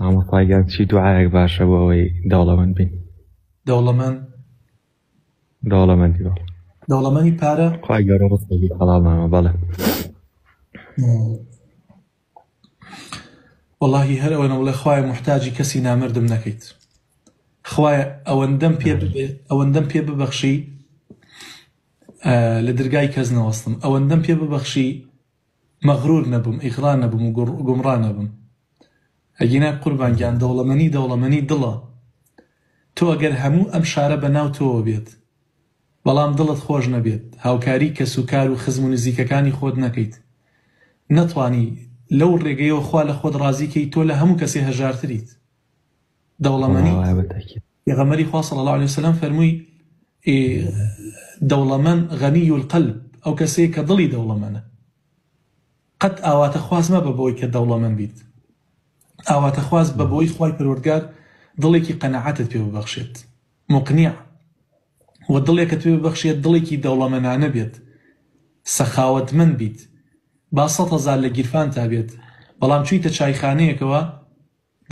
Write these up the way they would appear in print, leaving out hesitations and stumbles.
ئەمە پایگان چی دوعایەک باشە بۆ ئەوەی دەوڵەمەند بین. دەوڵەمەندی بەڵێ. دەوڵەمەندی پارە خوای گەورە ڕزقێکی حەڵالمانەوە. بەڵێ. وەڵاهی هەر ئەوەنە بڵێ خوایە موحتاجی کەسی نامردم نەکەیت. خوایە ئەوەندەم پێ ببەخشی لە دەرگای کەس نەوەستم، ئەوەندەم پێ ببەخشی مەغرور نەبووم، ئیغڕا نەبووم و گومڕا نەبووم. ئەگینا قوربانگیان دەوڵەمەنی دڵە. تۆ ئەگەر هەموو ئەم شارە بەناو تۆوە بێت بەڵام دڵت خۆش نەبێت، هاوکاری کەس و کار و خزم و نزیکەکانی خۆت نەکەیت، نەتوانی لەو ڕێگەیەوە خوا لە خۆت ڕازیکەی، تۆ لە هەموو کەسێ هەژارتریت. دەوڵەمەنی پێغەمبەری خوا صلی الله علیه وسلم فەرمووی دەوڵەمەند غەنی القەلب، ئەو کەسەیە کە دڵی دەوڵەمەندە. قەت ئاواتە خواز مەبە بەوەی کە دەوڵەمەند بیت، ئاواتە خواز بە بۆی خوای پەروەردگار دڵێکی قەنەعەتت پێ ببەخشێت، مقنیع، و دڵێکت پێ ببەخشێت دڵێکی دەوڵەمەندانە بێت، سەخاوەتمەند بیت، با 100,000 لە گیرفان تا بێت، بەڵام چوویتە چایخانەیەکەوە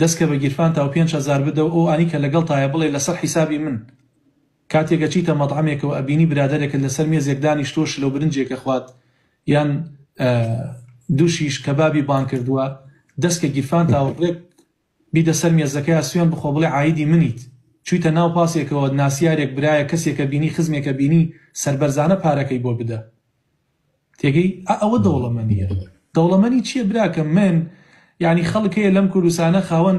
دەستکە بە گیرفان تا و 5,000 بدە و ئەو ئانی کە لەگەڵ تایە بڵێ لەسەر حیسابی من. کاتێکە چیتە مەطعەمێکەوە ئەبینی برادەرێکت لەسەر مێزێک دانیشتۆ شلە و برنجێکە خوات یان دووشیش کەبابی بان کردووە، دەستکە گیرفان تا و بڵێ بیدە سەر مێزەکەی سوێن بخۆ بڵێ عایدی منیت، چوویتە ناو پاسێکەوە ناسیارێک برایە کەسێکە بینی خزمێکە بینی سەربەرزانە پارەکەی بۆ بدە. تێگەی ئەوە دەوڵەمەندیە. دەوڵەمەندی چییە براکە؟ من یعنی خەڵکەیە لەم کوردستانە خاوەن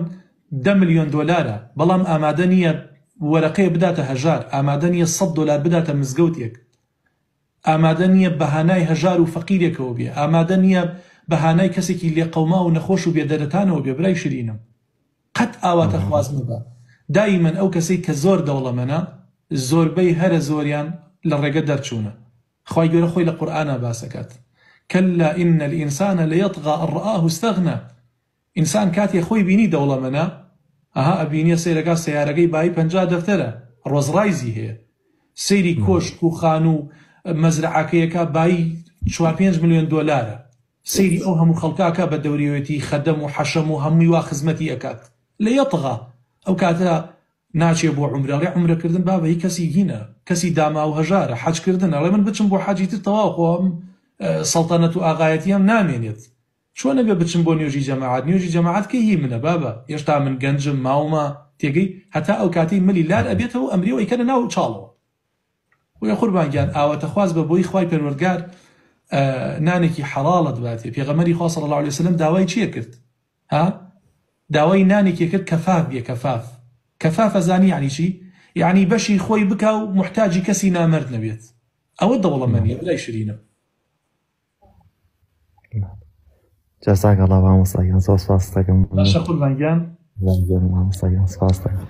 10 ملیۆن دۆلارە بەڵام ئامادە نییە وەرەقەیە بداتە هەژار، ئامادە نییە 100 دۆلار بداتە مزگەوتێک، ئامادە نییە بەهانای هەژار و فەقیرێکەوە بێ، ئامادە نییە بەهانای کەسێکی لێقەوما و نەخۆش و بێدەرەتانەوە بێ. برای شیرینم، قەت ئاواتە خواز مەبە. دائیمەن ئەو کەسەی کە زۆر دەوڵەمەندە زۆربەی هەرە زۆریان لە ڕێگە دەرچوونە. خوای گەورە خۆی لە قورئانە باسەکات کەلا ئین الئینسانە لەیەطغا ئەن ڕآه استەغنا. ئینسان کاتێ خۆی بینی دەوڵەمەندە ئەها ئەبینیە سەیرەکە سەیارەکەی بای 50 دەفتەرە، ڕۆزڕایزی هەیە، سەیری کۆشک و خان و مەزرعەکەیەکە بای 4-5 ملیۆن دۆلارە، سەیری ئەو هەموو خەڵکاکە بە دەوریەتی خەدەم و حەشەم و هەمووی وا خزمەتی ئەکات. لەیەطغا ئەو کاتە ناچێ بۆ عومرە، ڕێ عومرەکردن بابەی کەسی هینە، کەسی داما و هەژارە، حەجکردن ئەڵێ من بچم بۆ حەجی تر تەواو خۆم سەڵتەنەت و ئاغایەتیام نامێنێت، چۆن نەبێ بچم بۆ نوێژی جەماعەت؟ نوێژی جەماعەت کەی هی منە بابە، هێشتا من گەنجم ماومە، تێگەی هەتا ئەو کاتەی ملی لار ئەبێتەوە ئەمریەوە ئەیکەنە ناو چاڵەوە. وی قوربانگیان ئاواتە خواز بە بۆی خوای پەروەردگار نانێکی حەڵاڵت باتێ. پێغەمبەری خوا صلی الله علیه وسلم داوای چیە کرد؟ داوای نانێکی کرد کەفاف بێ. کەفاف ئەزانی یعنی چی؟ یعنی بەشی خۆی بکا و محتاجی کەسی نامەرد نەبێت. ئەوە دەوڵەمەندیە برای شیرینم. جەزاک الله مامۆستاگیان، زۆر سپاس دەکەم. باشە قوربانگیان، مامۆستاگیان سپاس دەکەم.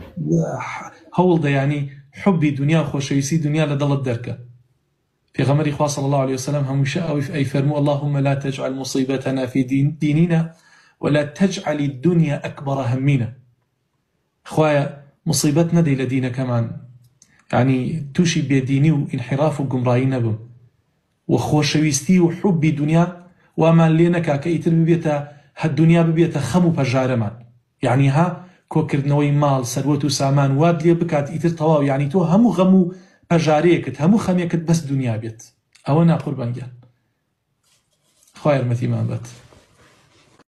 هەوڵ دەیانی حبی دنیا خۆشەویستی دنیا لە دڵت دەرکە. پێغەمبەری خوا صلی الله علیه وسلم هەمووشە ئەی فەرموو اللهم لا تجعل مصيبتنا في ديننا ولا تجعل الدنيا أكبر همنا. خوایە مصیبەت نەدەی لە دینەکەمان، یعنی تووشی بێدینی و ئینحراف و گومڕایی نەبم، و خۆشەویستی و حبی دنیا وامان لێ نەکا کە ئیتر ببێتە دنیا ببێتە خەم و پەژارەمان، یعنی ها کۆکردنەوەی ماڵ سەروەت و سامان واد لێ بکات ئیتر تەواو، یعنی تۆ هەموو غەم و پەژارەیەکت هەموو خەمێکت بەس دنیا بێت. ئەوە نا قوربانگیان، خوا یارمەتیمان بێت.